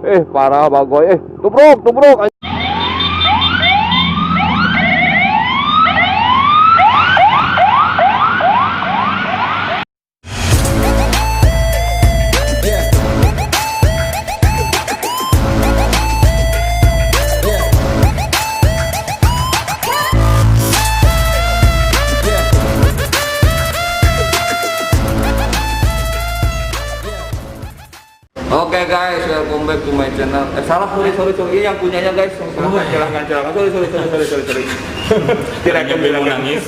Parah Bagoy. Tubruk, tubruk. Oke guys, welcome back to my channel. Salah, sorry. Ini yang punyanya guys. Silahkan. Sorry. Tidak akan bilang nangis.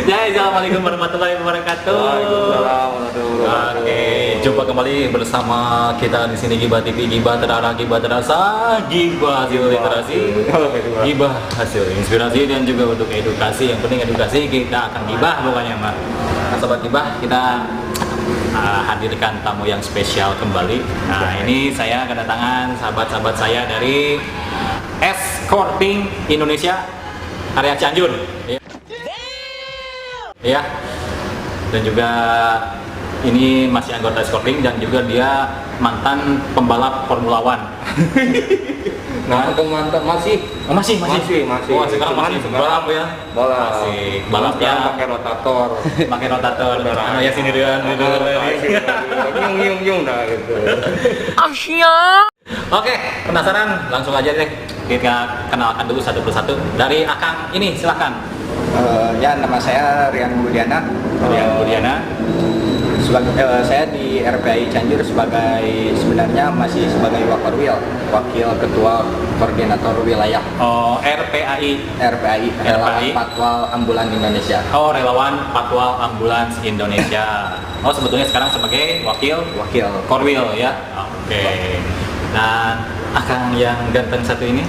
Ya, assalamualaikum warahmatullahi wabarakatuh. Waalaikumsalam warahmatullahi wabarakatuh. Oke, jumpa kembali bersama kita di sini Gibah TV, Gibah terarah, Gibah terasa, Gibah hasil literasi, Gibah hasil inspirasi dan juga untuk edukasi. Yang penting edukasi, kita akan gibah pokoknya mah. Nah, sobat gibah, kita hadirkan tamu yang spesial kembali. Nah, ini saya kedatangan sahabat-sahabat saya dari Escorting Indonesia area Cianjur. Ya, dan juga ini masih anggota Escorting dan juga dia mantan pembalap Formula One. Mantan masih. Oh, masih. Oh, sekarang masih balap ya. Balap. Masih balapnya pakai rotator. Ya sini dia. Nyung dah gitu. Oke, penasaran? Langsung aja deh. Kita kenalkan dulu satu persatu. Dari Akang ini, silakan. Ya, nama saya Rian Budiana. Saya di RPI Cianjur sebenarnya masih sebagai wakil ketua koordinator wilayah. Oh, RPAI. Relawan Patwal Ambulan Indonesia. Oh, relawan Patwal Ambulans Indonesia. Oh, sebetulnya sekarang sebagai wakil Korwil ya. Oke. Dan Akang yang ganteng satu ini.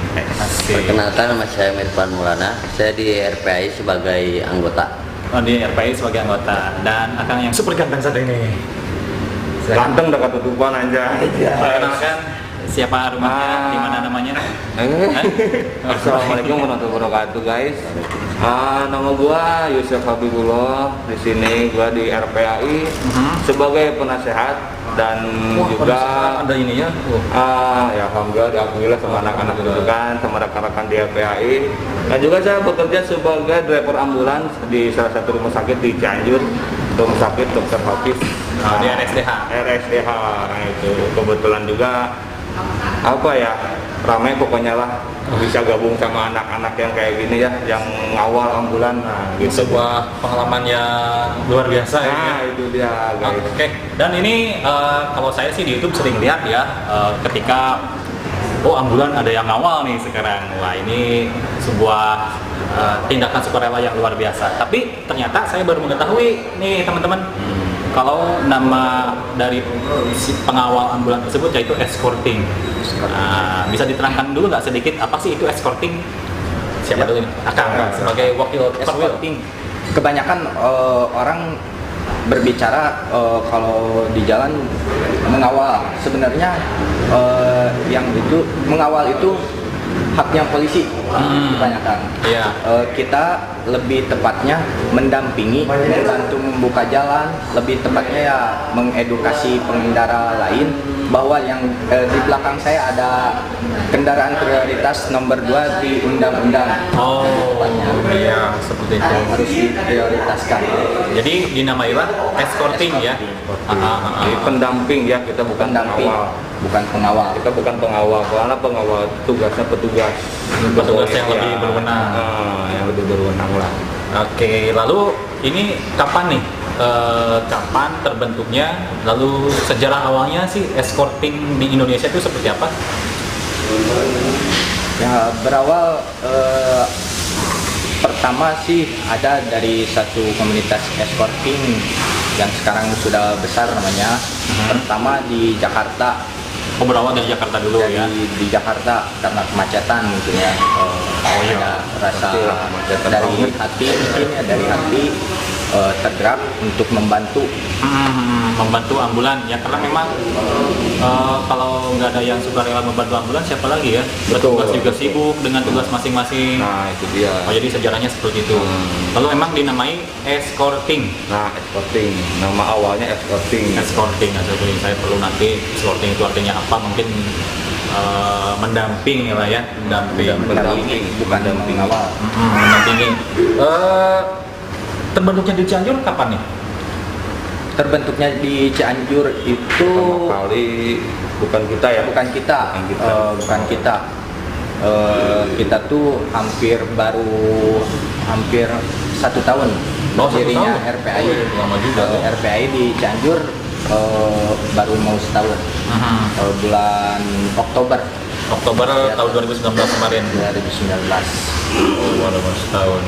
Perkenalkan, nama saya Mirfan Maulana. Saya di RPI sebagai anggota. Oh, di RPI sebagai anggota. Dan Akang yang super ganteng satu ini. Ganteng udah ketutupan aja. Perkenalkan siapa rumahnya, di mana namanya? Assalamualaikum warahmatullahi wabarakatuh guys. Nama gua Yusuf Habibullah. Di sini gua di RPAI sebagai penasehat dan juga ada ini ya. Ya alhamdulillah sama anak-anak kedudukan, sama rekan-rekan di RPAI. Dan juga saya bekerja sebagai driver ambulans di salah satu rumah sakit di Cianjur, rumah sakit Dr. Hafiz. Di RSDH. Nah itu kebetulan juga ramai pokoknya lah, bisa gabung sama anak-anak yang kayak gini ya, yang ngawal ambulan. Nah, gitu. Sebuah pengalaman yang luar biasa ya. Nah, itu dia guys. Oke. Dan ini kalau saya sih di YouTube sering lihat ya, ketika ambulan ada yang ngawal nih sekarang. Wah, ini sebuah tindakan sukarela yang luar biasa. Tapi ternyata saya baru mengetahui nih teman-teman, kalau nama dari si pengawal ambulan tersebut yaitu escorting. Bisa diterangkan dulu nggak sedikit apa sih itu escorting? Siapa dulu nih? Akang sebagai wakil escorting. Kebanyakan orang berbicara kalau di jalan mengawal. Sebenarnya yang itu mengawal itu haknya polisi kebanyakan. Iya. Kita lebih tepatnya mendampingi, membantu membuka jalan, lebih tepatnya ya mengedukasi pengendara lain bahwa yang di belakang saya ada kendaraan prioritas nomor 2 di undang-undang. Oh, iya seperti itu. Harus diprioritaskan. Jadi dinamai apa? Escorting ya. Jadi pendamping ya, kita bukan Pendamping, pengawal. bukan pengawal. Kita bukan pengawal, karena pengawal tugasnya petugas yang lebih berwenang. Yang lebih berwenang lah. Oke, lalu ini kapan nih? Kapan terbentuknya? Lalu sejarah awalnya sih escorting di Indonesia itu seperti apa? Ya, berawal pertama sih ada dari satu komunitas escorting yang sekarang sudah besar namanya. Pertama di Jakarta. Oh, berawal dari Jakarta dulu ya? Di Jakarta karena kemacetan mungkin ya. Oh iya. Ada rasa dari hati mungkin ya, dari hati tergerak untuk membantu. Membantu ambulan ya, karena memang kalau nggak ada yang sukarela membantu ambulan, siapa lagi ya? Petugas juga sibuk dengan tugas masing-masing. Nah itu dia. Oh, jadi sejarahnya seperti itu. Lalu memang dinamai escorting. Nah escorting, nama awalnya escorting. Escorting, saya perlu nanti escorting itu artinya apa, mungkin mendamping lah ya, Mendampingi, bukan mengawal. mendampingi. Terbentuknya di Cianjur kapan nih? Terbentuknya di Cianjur itu Pertama kali bukan kita ya. bukan kita. Kita tuh hampir 1 tahun berdirinya RPAI. Lama juga tuh. RPAI di Cianjur baru mau setahun. Bulan Oktober Tahun 2019 kemarin. 2019. Baru setahun.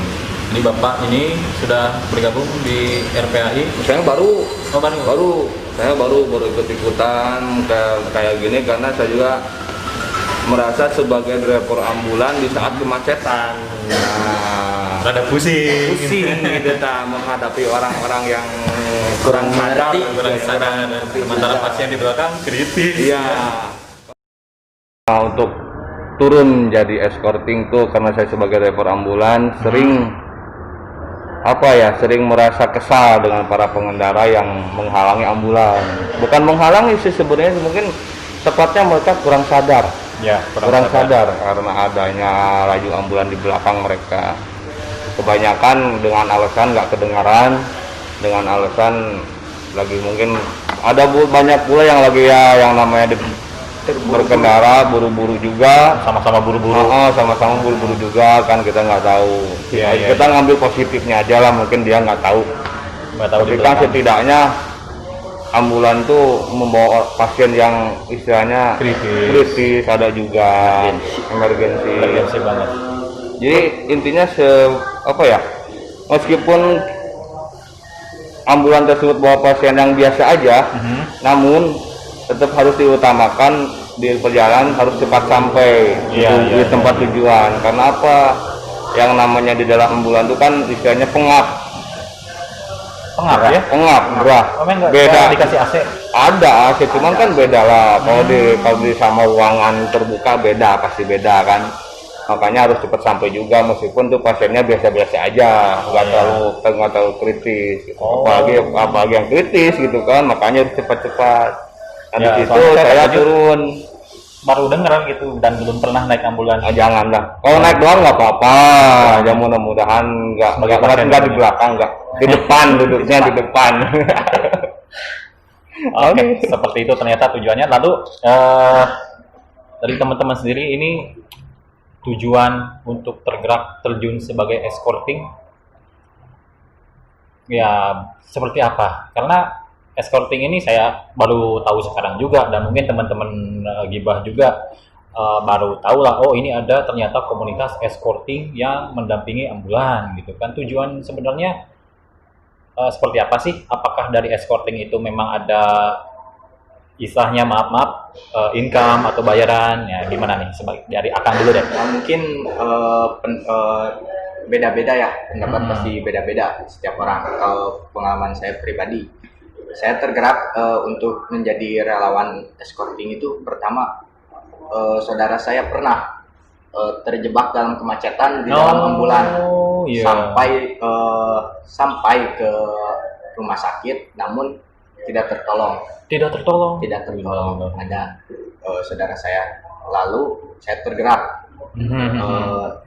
Ini Bapak ini sudah bergabung di RPAI. Saya baru baru. Saya baru ikut-ikutan kayak gini karena saya juga merasa sebagai driver ambulan di saat kemacetan. Nah, Rada pusing gitu menghadapi orang-orang yang kurang sadar, sementara pasien di belakang kritis. Iya. Nah, untuk turun jadi escorting tuh karena saya sebagai driver ambulan sering merasa kesal dengan para pengendara yang menghalangi ambulan. Bukan menghalangi sih sebenarnya, mungkin tepatnya mereka kurang sadar. Ya, kurang sadar karena adanya laju ambulan di belakang mereka. Kebanyakan dengan alasan nggak kedengaran, dengan alasan lagi mungkin ada banyak pula yang lagi yang namanya berkendara buru-buru juga, sama-sama buru-buru. Sama-sama buru-buru juga kan, kita nggak tahu. Kita ngambil positifnya aja lah, mungkin dia nggak tahu. Tapi kan setidaknya ambulan tuh membawa pasien yang istilahnya kritis, ada juga emergensi banget. Jadi intinya meskipun ambulan tersebut bawa pasien yang biasa aja, namun tetap harus diutamakan di perjalanan harus cepat sampai di tempat tujuan. Karena apa? Yang namanya di dalam ambulan itu kan istilahnya pengap, gerah. Beda dikasih AC. Ada AC, cuman kan beda lah. Kalau di sama ruangan terbuka pasti beda kan. Makanya harus cepat sampai juga meskipun tuh pasiennya biasa-biasa aja, nggak terlalu kritis. Apalagi yang kritis gitu kan, makanya harus cepat-cepat. Di situ saya turun. Baru dengar gitu dan belum pernah naik ambulans. Janganlah. Kalau naik doang nggak apa-apa. Ya mudah-mudahan nggak di belakang, nggak di depan, duduknya di depan. Oke, seperti itu ternyata tujuannya. Lalu dari teman-teman sendiri ini tujuan untuk terjun sebagai escorting ya seperti apa? Karena escorting ini saya baru tahu sekarang juga, dan mungkin teman-teman Gibah juga baru tahu lah, oh ini ada ternyata komunitas escorting yang mendampingi ambulan gitu kan. Tujuan sebenarnya seperti apa sih? Apakah dari escorting itu memang ada istilahnya income atau bayaran ya, gimana nih? Dari Akang dulu deh. Mungkin beda-beda ya, pendapat pasti beda-beda setiap orang. Kalau pengalaman saya pribadi, saya tergerak untuk menjadi relawan escorting itu pertama, saudara saya pernah terjebak dalam kemacetan di dalam ambulan sampai ke rumah sakit, namun tidak tertolong. Ada saudara saya. Lalu saya tergerak.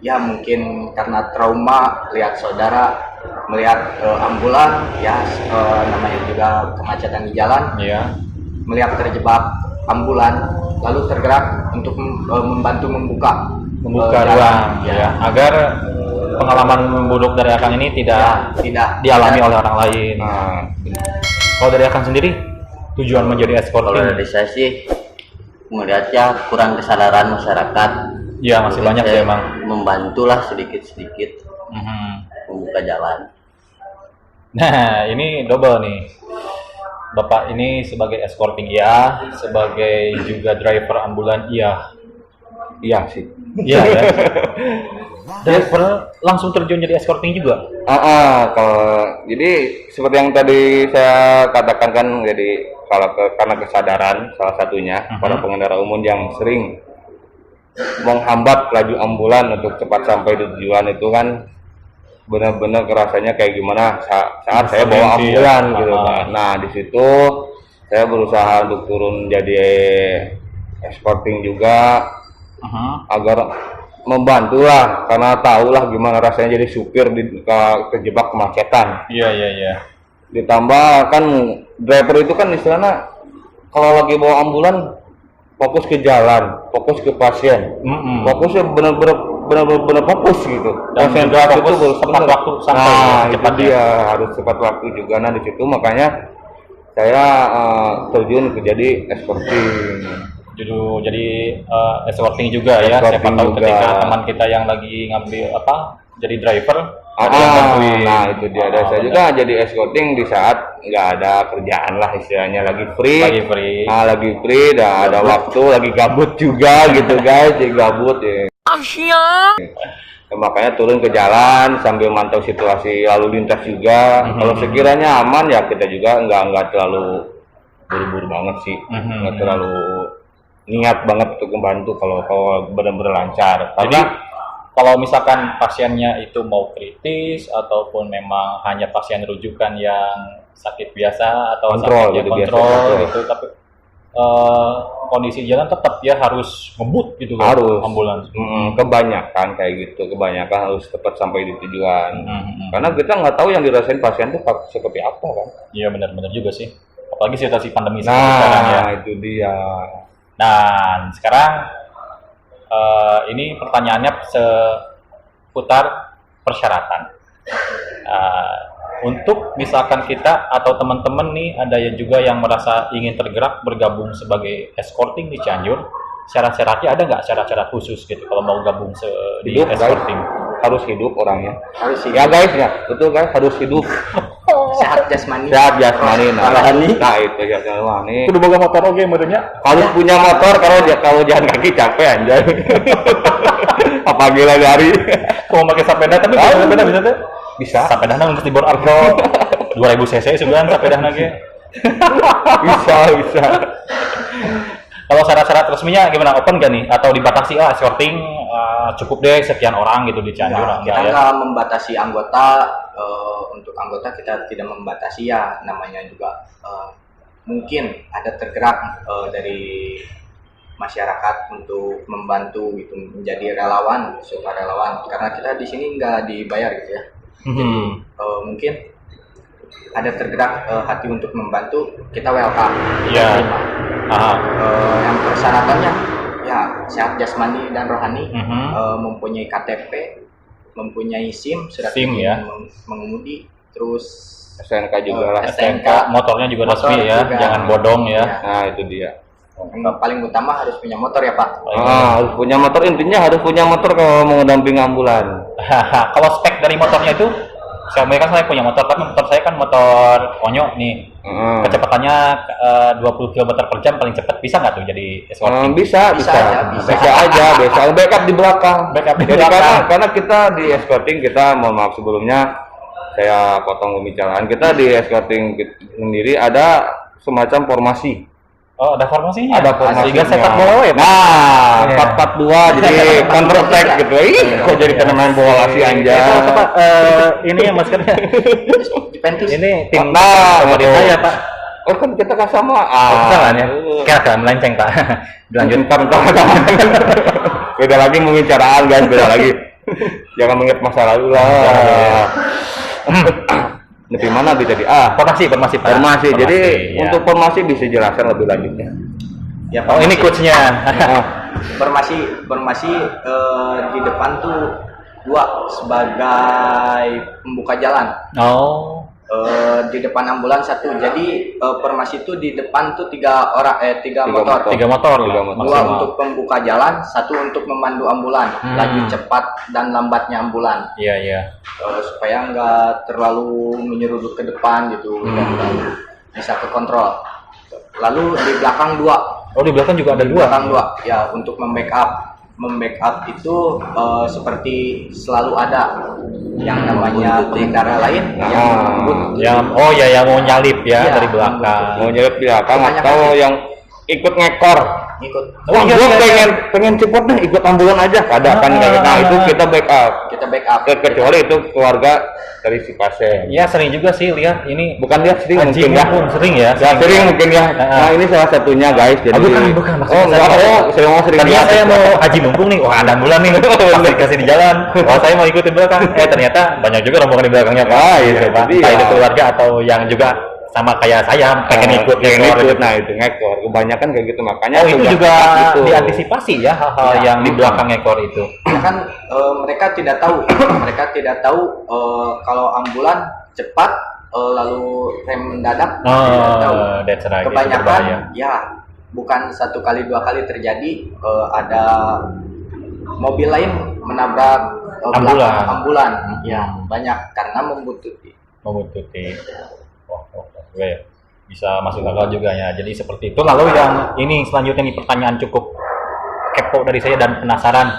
Ya mungkin karena trauma lihat saudara melihat ambulan, namanya juga kemacetan di jalan, melihat terjebak ambulan, lalu tergerak untuk membantu membuka ruang agar pengalaman buruk dari Akang ini tidak dialami oleh orang lain. Kalau dari Akang sendiri, tujuan menjadi escorting? Kalau dari saya sih melihatnya kurang kesadaran masyarakat. Ya masih banyak ya emang. Membantulah sedikit-sedikit membuka jalan. Nah ini double nih. Bapak ini sebagai escorting sebagai juga driver ambulan Iya sih. Iya ya. Driver langsung terjun jadi escorting juga. Kalau jadi seperti yang tadi saya katakan kan, jadi karena kesadaran salah satunya para pengendara umum yang sering menghambat laju ambulan untuk cepat sampai di tujuan itu kan benar-benar rasanya kayak gimana saat saya bawa ambulan gitu kan. Nah di situ saya berusaha untuk turun jadi escorting juga agar membantu lah, karena tahulah gimana rasanya jadi supir terjebak kemacetan. Iya. Ditambah kan driver itu kan istilahnya kalau lagi bawa ambulan fokus ke jalan, fokus ke pasien, fokusnya benar-benar fokus gitu. Konsentrasi itu tepat waktu sampai. Nah itu dia, harus tepat waktu juga. Nah di situ makanya saya terjun ke jadi escorting. Jadi escorting juga ya. Siapa tahu ketika teman kita yang lagi ngambil jadi driver ada yang bantuin. Nah itu dia, saya juga jadi escorting di saat nggak ada kerjaan lah istilahnya, lagi free. Lagi free, dah ada waktu, lagi gabut juga gitu guys, jadi gabut ya. Makanya turun ke jalan sambil mantau situasi lalu lintas juga. Kalau sekiranya aman ya kita juga nggak terlalu buru-buru banget sih, nggak terlalu niat banget untuk membantu kalau benar-benar lancar. Jadi kalau misalkan pasiennya itu mau kritis ataupun memang hanya pasien rujukan yang sakit biasa atau sakitnya kontrol gitu, tapi kondisi jalan tetap ya harus ngebut gitu kan, harus ambulans. Kebanyakan kayak gitu, harus cepat sampai di tujuan. Karena kita nggak tahu yang dirasain pasien itu seperti apa kan. Iya benar-benar juga sih, apalagi situasi pandemi sekarang ya. Itu dia. Dan sekarang ini pertanyaannya seputar persyaratan. Untuk misalkan kita atau teman-teman nih ada yang juga yang merasa ingin tergerak bergabung sebagai escorting di Cianjur, syarat-syaratnya ada nggak syarat-syarat khusus gitu kalau mau gabung di escorting? Harus hidup orangnya. Harus hidup. Ya guys ya, betul guys, harus hidup. Sehat jasmani. Nah itu ya jasmani. Kudu boga motor oge modenya. Harus punya motor, kalau jalan kaki capek anjay. Apa gila dari? Mau pakai sepeda tapi sepeda bisa tuh? Bisa. Sepeda untuk tibor Argo 2000 cc sebulan sepeda ge. Bisa. Kalau syarat-syarat resminya gimana? Open gak nih? Atau dibatasi escorting cukup deh sekian orang gitu di Cianjur? Kita nggak membatasi anggota. Untuk anggota kita tidak membatasi ya, namanya juga mungkin ada tergerak dari masyarakat untuk membantu gitu, menjadi relawan, sukarelawan. Karena kita di sini nggak dibayar gitu ya. Jadi mungkin ada tergerak hati untuk membantu, kita welcome. Iya. Yang persyaratannya ya sehat jasmani dan rohani, mempunyai KTP, mempunyai SIM, surat SIM ya, mengemudi, terus STNK juga lah. STNK, motornya juga resmi ya, jangan bodong ya. Nah itu dia. Yang paling utama harus punya motor ya Pak. Harus punya motor, intinya harus punya motor kalau mau mendampingi ambulan. Kalau spek dari motornya itu, saya punya motor, tapi motor saya kan motor Onyo nih. Kecepatannya 20 km per jam paling cepat, bisa nggak tuh jadi escorting? Bisa aja. Backup di belakang. Karena kita di escorting, kita mohon maaf sebelumnya saya potong pembicaraan, kita di escorting sendiri ada semacam formasi. Oh, ada formasinya? Ada formasinya. Sehingga sepak bola ya? Nah, 4-4-2 jadi counter attack gitu. Kok jadi pemain bola sih anjay. Ini ya maskernya. Ini tim ya Pak. Oh kan kita kan sama. Kesalahan ya. Kita melenceng Pak. Lanjut bentar. Beda lagi pembicaraan guys, beda lagi. Jangan mengingat masa lalu lah. Lebih mana bisa di formasi Pak. Formasi. Jadi ya. Untuk formasi bisa jelaskan lebih lanjutnya. Ya, ini coachnya. Formasi di depan tuh 2 sebagai pembuka jalan. Di depan ambulan 1. Jadi formasi itu di depan tuh 3 motor. 2 untuk pembuka jalan, 1 untuk memandu ambulan, laju cepat dan lambatnya ambulan. Iya. Supaya nggak terlalu menyeruduk ke depan gitu, dan bisa ke kontrol. Lalu di belakang 2. Oh, di belakang juga ada 2. Belakang 2 ya, untuk membackup membackup itu seperti selalu ada yang namanya pengendara lain yang yang mau nyalip ya, Iya, dari belakang. Mau nyelip belakang Kebanyakan atau gitu. yang ikut ngekor. ikut. Wah, gue pengen cepet nih ikut ambulan aja. Ada kan kayak gitu. Nah, itu kita backup. Kita backup. Kecuali itu keluarga dari si pasien. Ya sering juga sih lihat ini. Bukan dia sering Haji mungkin ya. pun sering ya. Ya, sering mungkin ya. Nah, ini salah satunya guys. Jadi bukan. Oh, enggak. Saya mau sering Tadinya lihat. saya mau haji mumpung nih, wah ada ambulan nih, pas dikasih di jalan, wah saya mau ikutin belakang, ternyata banyak juga rombongan di belakangnya Pak. Ah, iya, Gitu, Pak. jadi Entah ya. itu keluarga atau yang juga sama kayak saya pengen ikut pengen ngekor ikut. gitu. Nah, itu ngekor. Kebanyakan kayak gitu makanya. Oh itu tugas juga tetap gitu. diantisipasi ya hal-hal Ya. yang di belakang ekor itu. Ya kan mereka tidak tahu kalau ambulan cepat lalu rem mendadak tidak tahu. That's right. Itu berbahaya. Kebanyakan ya bukan satu kali dua kali terjadi ada mobil lain menabrak Ambulan. belakang ambulan. Ya banyak karena membutuhkan. Membutuhkan. Ya. Bisa masuk akal juga ya. Jadi seperti itu. Lalu yang ini selanjutnya nih pertanyaan cukup kepo dari saya dan penasaran.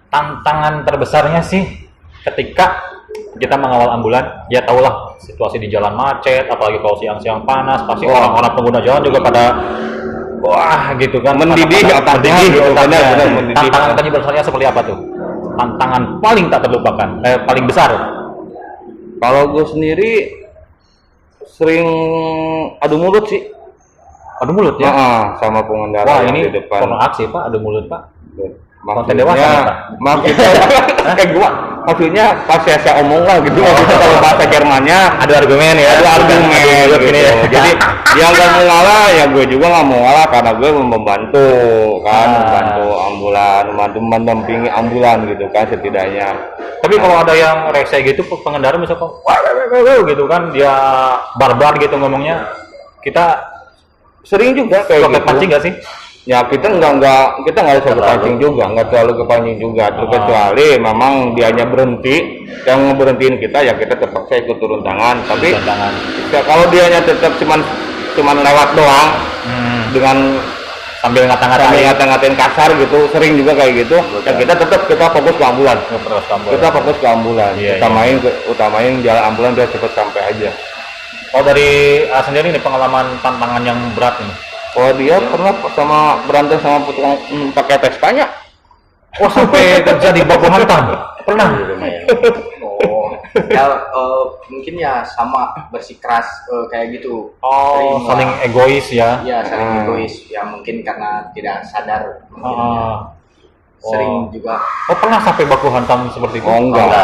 Tantangan terbesarnya sih ketika kita mengawal ambulan, ya tahulah situasi di jalan macet, apalagi kalau siang-siang panas, pasti orang-orang pengguna jalan juga pada wah gitu kan, Mendidih otaknya gitu, otaknya. benar, mendidih. Tantangan terbesarnya seperti apa tuh? Tantangan paling tak terlupakan, paling besar. Kalau gue sendiri sering adu mulut sih. Adu mulut ya? Sama pengendara Wah yang ini di depan. porno aksi Pak, adu mulut Pak. Konten Maksudnya, dewasa nih, Pak? maksudnya pas saya omong lah gitu, maksudnya kalau bahasa Jermannya Ada argumen ya? ada argumen Adu gitu. gini ya. Jadi dia nggak mau ngalah, ya gue juga nggak mau ngalah karena gue membantu kan, membantu ambulan, membantu mendampingi ambulan gitu kan setidaknya. Tapi kalau ada yang rese gitu, pengendara misalkan wah gitu kan, dia barbar gitu ngomongnya, kita Sering juga kayak roket gitu. pancing nggak sih? Ya kita nggak harus kepancing juga, nggak terlalu kepancing juga. Kecuali memang dianya berhenti, yang ngeberhentiin kita ya kita terpaksa ikut turun tangan. Tapi Tantangan. ya, kalau dianya tetap cuman lewat doang dengan Sambil ngata-ngatain. ngata-ngatain kasar gitu, sering juga kayak gitu. Ya kita fokus ke ambulan. Terus kamu. Kita fokus ke ambulan. Iya, Utamain jalan ambulan biar cepat sampai aja. Oh dari sendiri nih pengalaman tantangan yang berat nih. Kalau dia pernah berantem sama tukang pakai Vespanya. Oh sampai terjadi baku hantam. Pernah. Oh, ya mungkin ya sama bersikeras kayak gitu. Oh saling egois ya. Ya saling egois. Ya mungkin karena tidak sadar. Mungkin sering juga. Oh pernah sampai baku hantam seperti itu? Oh enggak ya.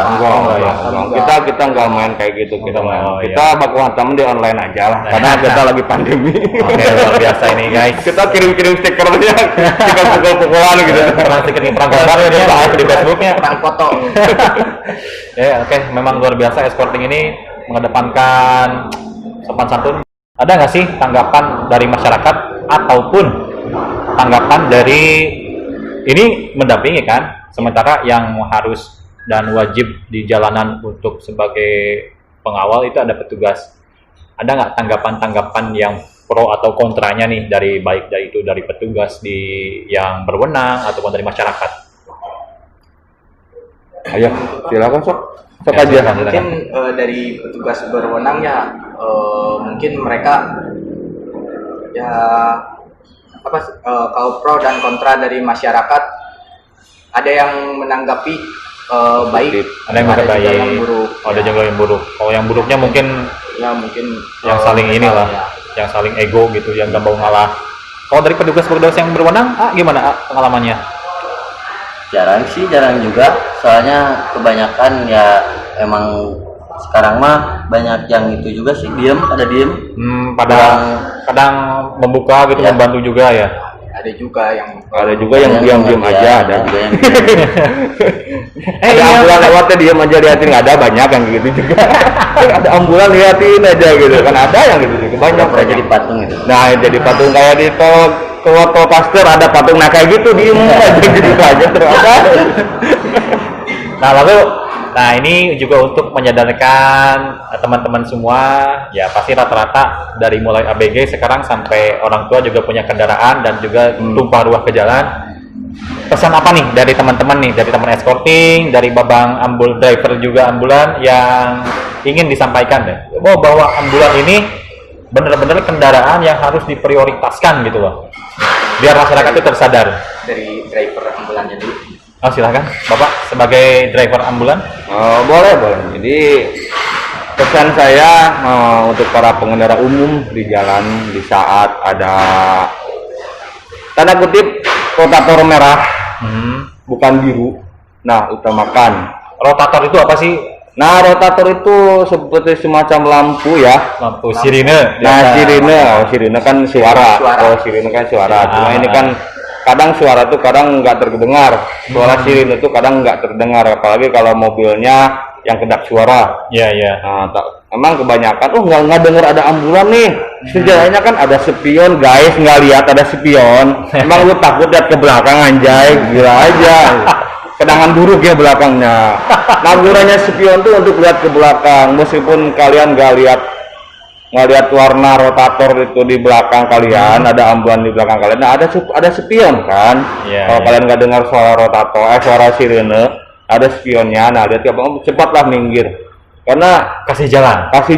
Enggak. Kita enggak main kayak gitu, kita main. Oh, Kita baku hantam di online aja lah, karena kita lagi pandemi. Oke luar biasa ini guys. Kita kirim stikernya, kita pukul-pukulan gitu. Pernah sedikit perang gambar ya dia di Facebooknya. Perang foto. Ya oke, memang luar biasa escorting ini mengedepankan sopan santun. Ada nggak sih tanggapan dari masyarakat ataupun tanggapan dari ini mendampingi kan, sementara yang harus dan wajib di jalanan untuk sebagai pengawal itu ada petugas. Ada nggak tanggapan-tanggapan yang pro atau kontranya nih dari baik dari itu dari petugas yang berwenang ataupun dari masyarakat? Ayo, silakan sok Ya, aja. silakan. Mungkin dari petugas berwenangnya mungkin mereka ya apa kalau pro dan kontra dari masyarakat ada yang menanggapi baik, Ada yang juga baik, yang buruk. ada juga yang buruk. Kalau yang buruknya mungkin Ya mungkin yang saling mereka, inilah, ya. yang saling ego gitu, yang gak mau ngalah. Kalau dari petugas-petugas yang berwenang, gimana pengalamannya? Jarang juga, soalnya kebanyakan ya emang sekarang mah banyak yang itu juga sih diem. Kadang membuka gitu, Ya. membantu juga ya. Ada juga yang diam-diam aja, ada juga yang ada ambulan lewatnya diam aja liatin, nggak ada banyak yang gitu juga. Ada ambulan liatin aja gitu kan, ada yang gitu juga banyak. pernah jadi patung itu. Nah jadi patung kayak di tol Pasteur ada patung, nah kayak gitu diem aja gitu aja ternyata. Nah ini juga untuk menyadarkan teman-teman semua, ya pasti rata-rata dari mulai ABG sekarang sampai orang tua juga punya kendaraan dan juga tumpah ruah ke jalan. pesan apa nih dari teman-teman nih, dari teman escorting, dari babang driver juga ambulan yang ingin disampaikan deh, bahwa ambulan ini benar-benar kendaraan yang harus diprioritaskan gitu loh, biar masyarakat itu tersadar. Dari driver ambulannya dulu. Oh silakan, Bapak sebagai driver ambulan. Oh, boleh. Jadi pesan saya untuk para pengendara umum di jalan di saat ada tanda kutip rotator merah, bukan biru. Nah, utamakan. Rotator itu apa sih? Nah, rotator itu seperti semacam lampu ya. Lampu sirine. Nah, sirine kan suara. Oh, sirine kan suara. Cuma ini kan kadang suara tuh kadang nggak terdengar. Suara sirine itu kadang nggak terdengar, apalagi kalau mobilnya yang kedap suara. Iya. Nah, emang kebanyakan nggak dengar ada ambulan nih. Sejarahnya kan ada spion, guys, nggak lihat ada spion. Emang lu takut lihat ke belakang, anjay, gila aja. Kenangan buruk ya belakangnya. Nah, gunanya spion tuh untuk lihat ke belakang, meskipun kalian nggak lihat warna rotator itu di belakang kalian, ada ambulan di belakang kalian. Nah, ada spion kan. Kalau kalian nggak dengar suara rotator, suara sirene, ada spionnya. Nah, dia cepatlah minggir. Karena kasih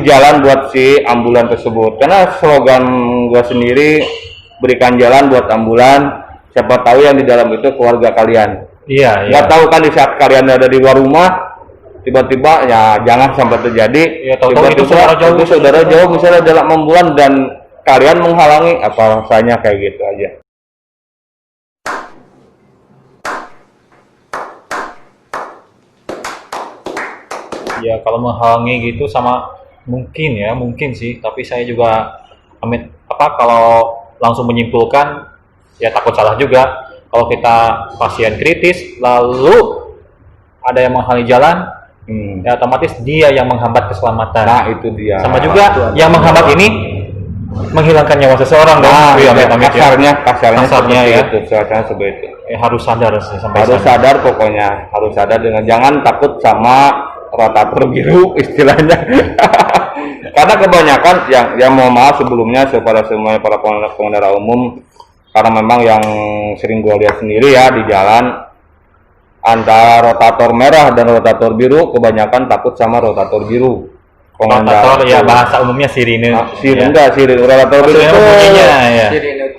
jalan buat si ambulan tersebut. Karena slogan gua sendiri, berikan jalan buat ambulan, siapa tahu yang di dalam itu keluarga kalian. Iya. Nggak tahu kan di saat kalian ada di luar rumah, tiba-tiba ya jangan sampai terjadi. Ya, itu saudara jauh misalnya dalam ambulan dan kalian menghalangi, apa rasanya kayak gitu aja. Ya kalau menghalangi gitu sama mungkin sih, tapi saya juga kalau langsung menyimpulkan ya takut salah juga. Kalau kita pasien kritis lalu ada yang menghalangi jalan, ya otomatis dia yang menghambat keselamatan. Nah, itu dia. Sama juga yang menghambat ini menghilangkan nyawa seseorang dong. Kasarnya ya. Seperti itu. Harus sadar sih sampai sadar pokoknya, harus sadar dengan jangan takut sama rotator biru istilahnya. Karena kebanyakan yang mau maaf sebelumnya kepada semua para pengendara umum, karena memang yang sering gue lihat sendiri ya di jalan, antara rotator merah dan rotator biru kebanyakan takut sama rotator biru. Rotator ya bahasa umumnya sirine. Enggak, sirine. Rotator biru itu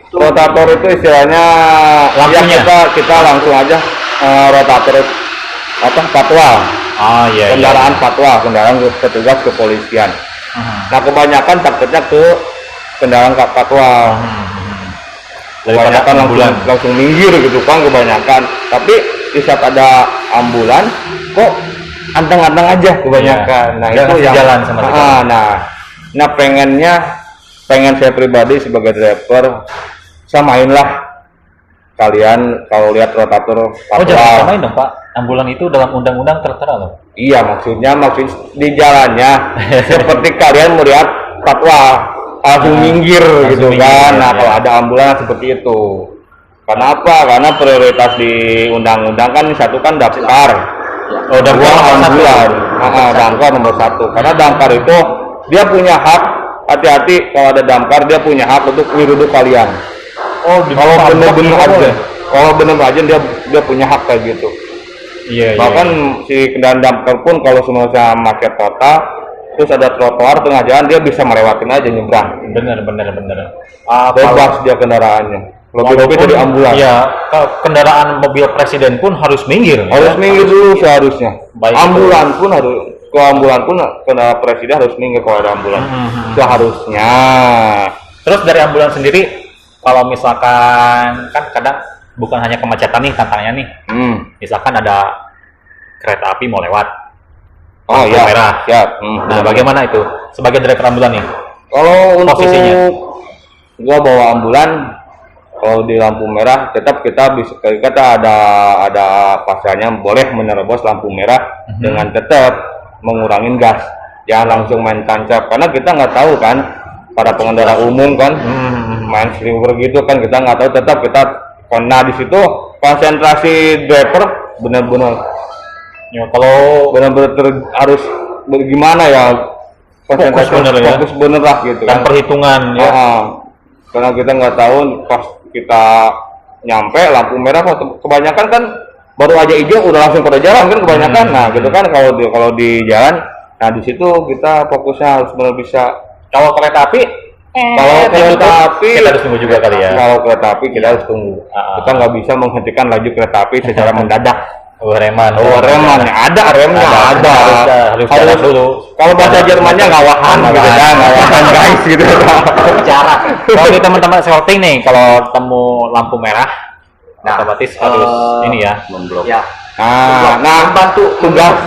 rotator itu istilahnya lampunya. Ya kita langsung aja rotator patwal. Kendaraan patwal, kendaraan petugas kepolisian. Nah, kebanyakan takutnya ke kendaraan patwal. Kebanyakan langsung minggir gitu kan kebanyakan. Tapi di saat ada ambulan kok anteng-anteng aja kebanyakan. Nah, itu yang jalan sama pengen saya pribadi sebagai driver samainlah kalian kalau lihat rotator patwal. Jangan samain dong, Pak. Ambulan itu dalam undang-undang tertera loh. Iya, maksud di jalannya seperti kalian melihat patwal langsung minggir gitu kan. Nah, kalau ada ambulan seperti itu. Kenapa? Karena prioritas di undang-undang kan satu kan daftar. Daftar ambulan. Damkar nomor 1. Karena damkar itu dia punya hak, hati-hati kalau ada damkar, dia punya hak untuk ngeruduk kalian. Kalau bener-bener aja dia punya hak kayak gitu. Bahkan si kendaraan damkar pun kalau semuanya macet total, terus ada trotoar tengah jalan, dia bisa melewatin aja nyebrang. Bener. Bebas dia kendaraannya. Lebih dari ambulan. Iya, kendaraan mobil presiden pun harus minggir. Harus minggir dulu seharusnya. Ambulan pun kendaraan presiden harus minggir kalau ada ambulan. Seharusnya. Terus dari ambulan sendiri, kalau misalkan kan kadang bukan hanya kemacetan nih tantangannya nih. Misalkan ada kereta api mau lewat. Merah. Nah, bagaimana itu sebagai driver ambulan nih? Kalau untuk posisinya gua bawa ambulan, kalau di lampu merah tetap kita ada pasarnya boleh menerobos lampu merah dengan tetap mengurangin gas. Jangan langsung main tancap karena kita nggak tahu kan, para pengendara umum kan main sliver gitu kan, kita nggak tahu. Tetap kita karena di situ konsentrasi driver benar-benar ya, kalau benar-benar harus gimana ya, konsentrasi fokus bener lah gitu dan kan, perhitungan ya. Karena kita nggak tahu pas kita nyampe lampu merah, kebanyakan kan baru aja hijau udah langsung pada jalan kan kebanyakan. Nah gitu kan kalau di jalan. Nah di situ kita fokusnya harus benar bisa. Kalau kereta api, kita harus tunggu juga kali ya. Kalau kereta api kita harus tunggu. Kita nggak bisa menghentikan laju kereta api secara mendadak. Reman ada remnya, ada. Harus dulu. Kalau bahasa Jermannya ngawahan gitu kan, ngawahan guys gitu. Jarak. Kalau di teman-teman scouting nih, kalau temu lampu merah, otomatis harus ini ya, memblok. Ya. Nah, bantu tugas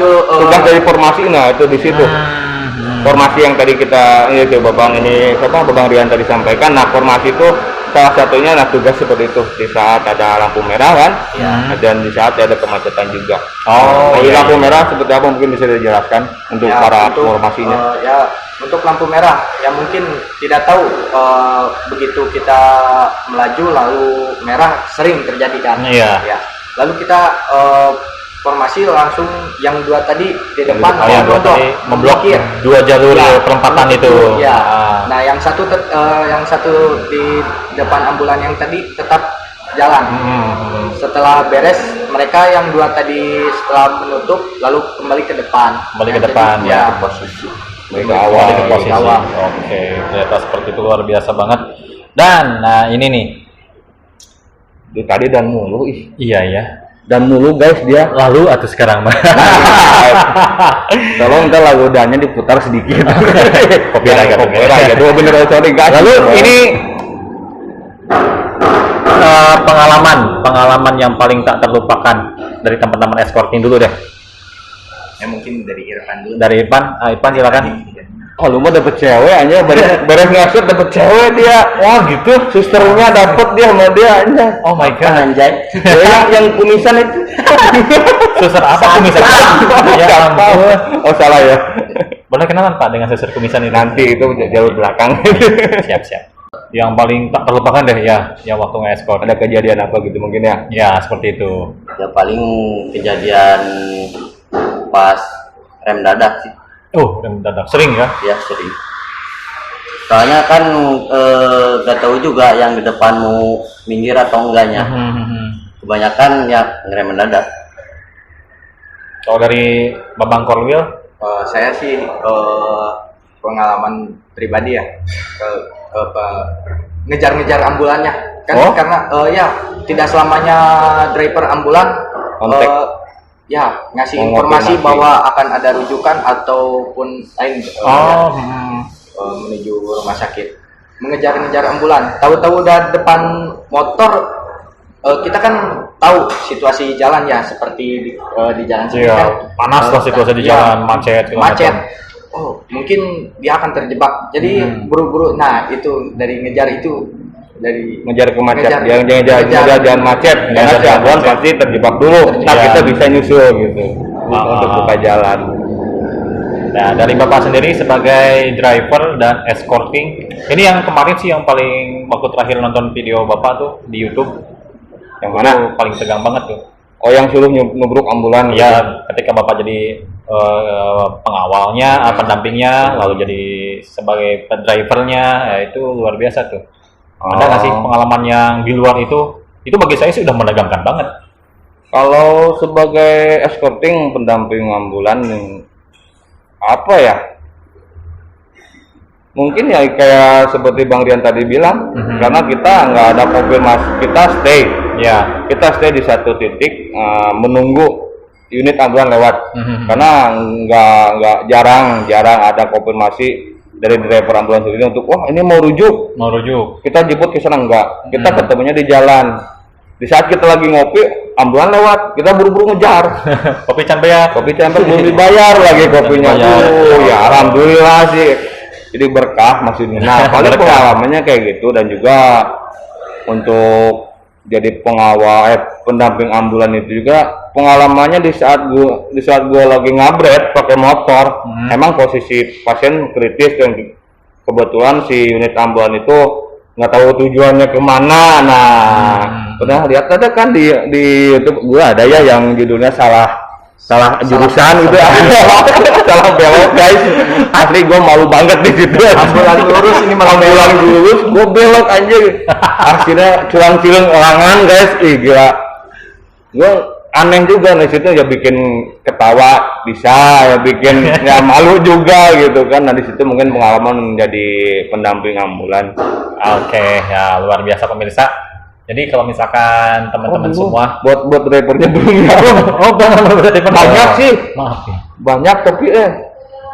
dari formasi, nah itu di situ. Formasi yang tadi kita itu Babang Rian tadi sampaikan. Nah, formasi itu salah satunya tugas seperti itu di saat ada lampu merah kan, dan di saat ada kemacetan juga. Lampu merah seperti apa mungkin bisa dijelaskan untuk para formasinya? Untuk lampu merah yang mungkin tidak tahu begitu kita melaju lalu merah sering terjadi kan. Ya. Lalu kita formasi langsung yang dua tadi di depan memblokir dua jalur perempatan itu. Ya. Nah, yang satu di depan ambulan yang tadi tetap jalan. Setelah beres mereka yang dua tadi setelah menutup lalu kembali ke depan. Ke posisi. Ke awal. Oke, ternyata seperti itu luar biasa banget. Dan nah ini nih. Tadi dan mulu Iya. Dan mulu guys dia. Lalu atau sekarang mah. Tolong ntar lagu dannya diputar sedikit. Kopi aja dua bener sorry guys. Lalu ini pengalaman yang paling tak terlupakan dari teman-teman escorting dulu deh. Mungkin dari Irfan dulu. Dari Irfan silakan. Lu mah dapet cewek aja, beres ngasut dapet cewek dia. Wah gitu, susternya dapet dia sama dia aja. Oh my god, anjay. yang kumisan itu. Suster apa kumisan? Ya ampun. Oh salah ya. Boleh kenalan Pak dengan suster kumisan ini? Nanti itu jalur belakang. Siap. Yang paling tak terlupakan deh ya, yang waktu nge-escort. Ada kejadian apa gitu mungkin ya? Ya seperti itu. Ya paling kejadian pas rem dadak sih. Rem dadak sering ya? Ya sering. Soalnya kan gak tahu juga yang di depan mau minggir atau enggaknya. Kebanyakan ya ngerem mendadak. Kalau dari Babang Korwil? Saya sih pengalaman pribadi ya ngejar-ngejar ambulannya kan karena tidak selamanya driver ambulan ngasih informasi bahwa akan ada rujukan ataupun lain menuju rumah sakit. Mengejar-ngejar ambulan, tahu-tahu udah depan motor, kita kan tahu situasi jalan ya seperti di jalan sini kan panas lah situasi di jalan, macet. Mungkin dia akan terjebak, jadi buru-buru. Nah itu dari ngejar itu dari ngejar ke macet, jangan macet, karena si ambulan pasti terjebak dulu. Nah kita bisa nyusul gitu untuk buka jalan. Nah dari Bapak sendiri sebagai driver dan escorting, ini yang kemarin sih yang paling waktu terakhir nonton video Bapak tuh di YouTube, yang mana? Itu paling tegang banget tuh. Yang suruh nubruk ambulan. Iya, ketika Bapak jadi pengawalnya, pendampingnya, lalu jadi sebagai drivernya, ya itu luar biasa tuh. Ada nggak sih pengalaman yang di luar itu bagi saya sih udah menegangkan banget. Kalau sebagai escorting pendamping ambulan apa ya? Mungkin ya kayak seperti Bang Rian tadi bilang, karena kita nggak ada konfirmasi, kita stay di satu titik menunggu unit ambulan lewat, karena nggak jarang ada konfirmasi dari driver ambulans sendiri untuk ini mau rujuk. Kita jemput ke sana enggak, kita ketemunya di jalan. Di saat kita lagi ngopi, ambulan lewat, kita buru-buru ngejar. Kopi campean belum dibayar lagi kopinya. Ya alhamdulillah sih. Jadi berkah maksudnya. Nah, paling pengalamannya kayak gitu, dan juga untuk jadi pendamping ambulan itu juga pengalamannya di saat gua lagi ngabret pakai motor, emang posisi pasien kritis dan kebetulan si unit ambulan itu nggak tahu tujuannya kemana. Nah, pernah lihat ada kan di YouTube gua ada ya yang judulnya salah salah jurusan gitu ya. Salah belok guys, asli gue malu banget di situ. Ambulan lurus ini malah Ambulan lurus, gue belok aja. Akhirnya culang-culang orangan guys, gila. Gue aneh juga di situ, ya bikin ketawa bisa, ya bikin ya malu juga gitu kan. Nah di situ mungkin pengalaman menjadi pendamping ambulan. Oke, ya luar biasa pemirsa. Jadi kalau misalkan teman-teman semua buat drivernya belum ya. Banyak sih, maaf ya. banyak tapi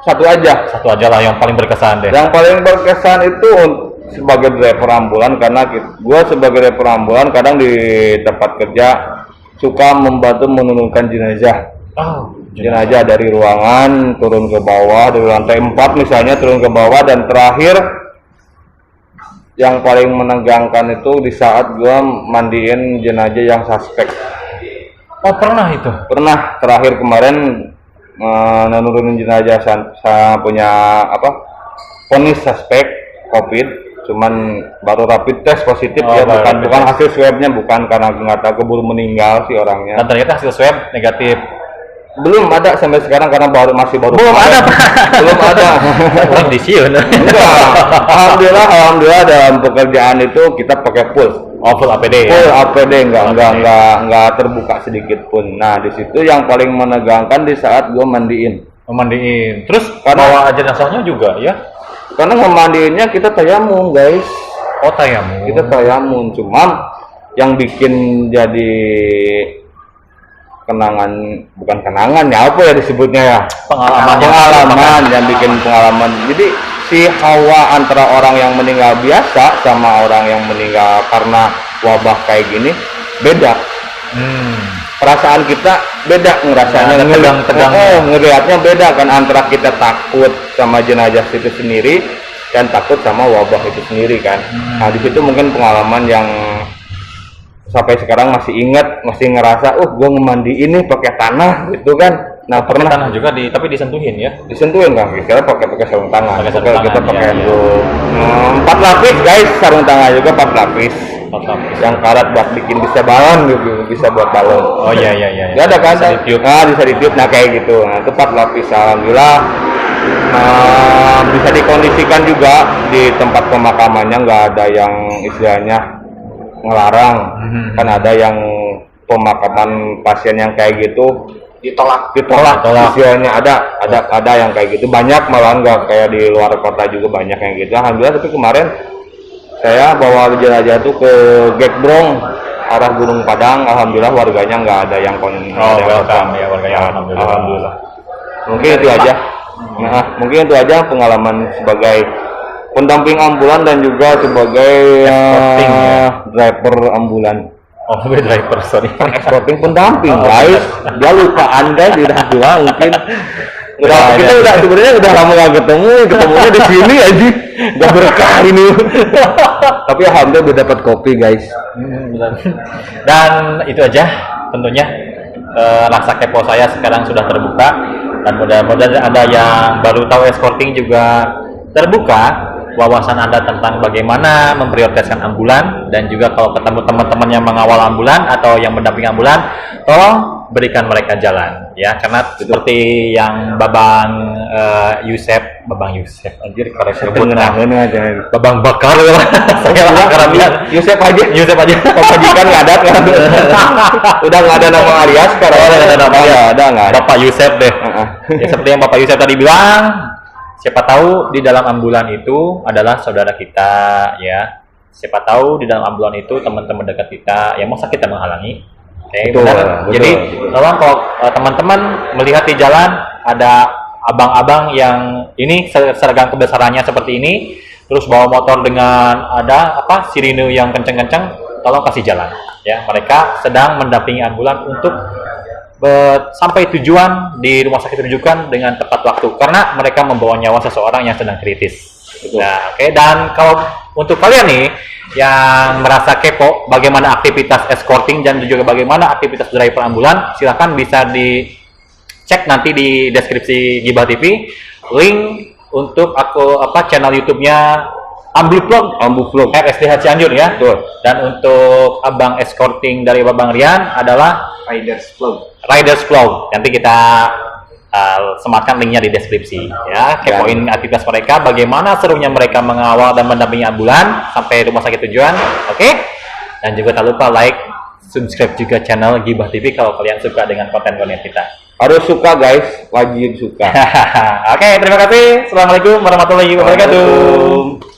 satu aja lah yang paling berkesan deh. Yang paling berkesan itu sebagai driver ambulan, karena gue sebagai driver ambulan kadang di tempat kerja suka membantu menurunkan jenazah. Jenazah dari ruangan turun ke bawah, dari lantai 4 misalnya turun ke bawah, dan terakhir yang paling menegangkan itu di saat gua mandiin jenazah yang suspek. Oh pernah itu? Pernah, terakhir kemarin nurunin jenazah saya punya vonis suspek COVID, cuman baru rapid test positif ya, bukan hasil swabnya, bukan, karena nggak tahu keburu meninggal si orangnya. Dan ternyata hasil swab negatif. Belum ada sampai sekarang karena masih baru belum ada Pak. Belum ada. Orang di siun. Alhamdulillah dalam pekerjaan itu kita pakai full APD ya? Full APD, enggak terbuka sedikit pun. Nah di situ yang paling menegangkan di saat gue mandiin. Terus bawa jenazahnya juga ya? Karena ngemandiinnya kita tayamun guys. Oh tayamun. Kita tayamun, cuman yang bikin jadi bukan kenangan ya, apa ya disebutnya ya, pengalaman yang bikin pengalaman. Jadi si hawa antara orang yang meninggal biasa sama orang yang meninggal karena wabah kayak gini beda. Perasaan kita beda, ngerasanya tegang, ngelihatnya beda kan, antara kita takut sama jenazah itu sendiri dan takut sama wabah itu sendiri kan. Nah di situ mungkin pengalaman yang sampai sekarang masih ingat, masih ngerasa, gue ngemandi ini pakai tanah gitu kan. Nah pernah tanah juga tapi disentuhin ya? Disentuhin kan, kita pakai sarung tangan. Kita pakai ya. 4 lapis guys, sarung tangan juga 4 lapis. Yang karat buat bikin bisa balon gitu, bisa buat balon. Oh iya. Gak ada kan? Bisa ditiup. Nah kayak gitu. Nah itu 4 lapis, alhamdulillah. Bisa dikondisikan juga di tempat pemakamannya, nggak ada yang istilahnya ngelarang. Kan ada yang pemakaman pasien yang kayak gitu ditolak istilahnya, ada yang kayak gitu, banyak malahan, nggak kayak di luar kota juga banyak yang gitu. Alhamdulillah, tapi kemarin saya bawa jenazah tuh ke Gekbrong arah Gunung Padang, alhamdulillah warganya nggak ada yang welcome ya, warganya alhamdulillah. Mungkin itu aja. Nah mungkin itu aja pengalaman sebagai pendamping ambulan dan juga sebagai driver ambulan. Oh, driver, sorry. Escorting pendamping, guys. Dia lupa Anda udah dua mungkin. Kita udah sebenarnya udah lama gak ketemunya di sini aja. Udah berkah ini. Tapi alhamdulillah udah dapat kopi, guys. Dan itu aja tentunya rasa kepo saya sekarang sudah terbuka, dan mudah-mudahan ada yang baru tahu escorting juga terbuka wawasan Anda tentang bagaimana memprioritaskan ambulan, dan juga kalau ketemu teman-teman yang mengawal ambulan atau yang mendampingi ambulan, tolong berikan mereka jalan ya, karena seperti yang Babang Yusef anjir karek sebut Babang Bakar saya Yusef aja pemajikan ngadat kan. Udah nggak ada nama alias sekarang, ada Bapak Yusef deh. Ya seperti yang Bapak Yusef tadi bilang, siapa tahu di dalam ambulan itu adalah saudara kita ya. Siapa tahu di dalam ambulan itu teman-teman dekat kita, ya masa kita menghalangi? Betul. Jadi tolong kalau teman-teman melihat di jalan ada abang-abang yang ini seragam kebesarannya seperti ini, terus bawa motor dengan ada sirine yang kenceng-kenceng, tolong kasih jalan ya. Mereka sedang mendampingi ambulan untuk sampai tujuan di rumah sakit rujukan dengan tepat waktu, karena mereka membawa nyawa seseorang yang sedang kritis. Nah, oke. Dan kalau untuk kalian nih yang merasa kepo bagaimana aktivitas escorting dan juga bagaimana aktivitas driver ambulan, silahkan bisa dicek nanti di deskripsi Gibah TV link untuk channel YouTube-nya Ambuvlog RSDH Cianjur ya. Betul. Dan untuk abang escorting dari Babang Rian adalah Riders Vlog. Riders Vlog. Nanti kita sematkan linknya di deskripsi ya. Kepoin aktivitas mereka, bagaimana serunya mereka mengawal dan mendampingi ambulan sampai rumah sakit tujuan. Oke. Dan juga tak lupa like, subscribe juga channel Gibah TV kalau kalian suka dengan konten-konten kita. Harus suka guys, wajib suka. Oke, terima kasih. Assalamualaikum warahmatullahi wabarakatuh.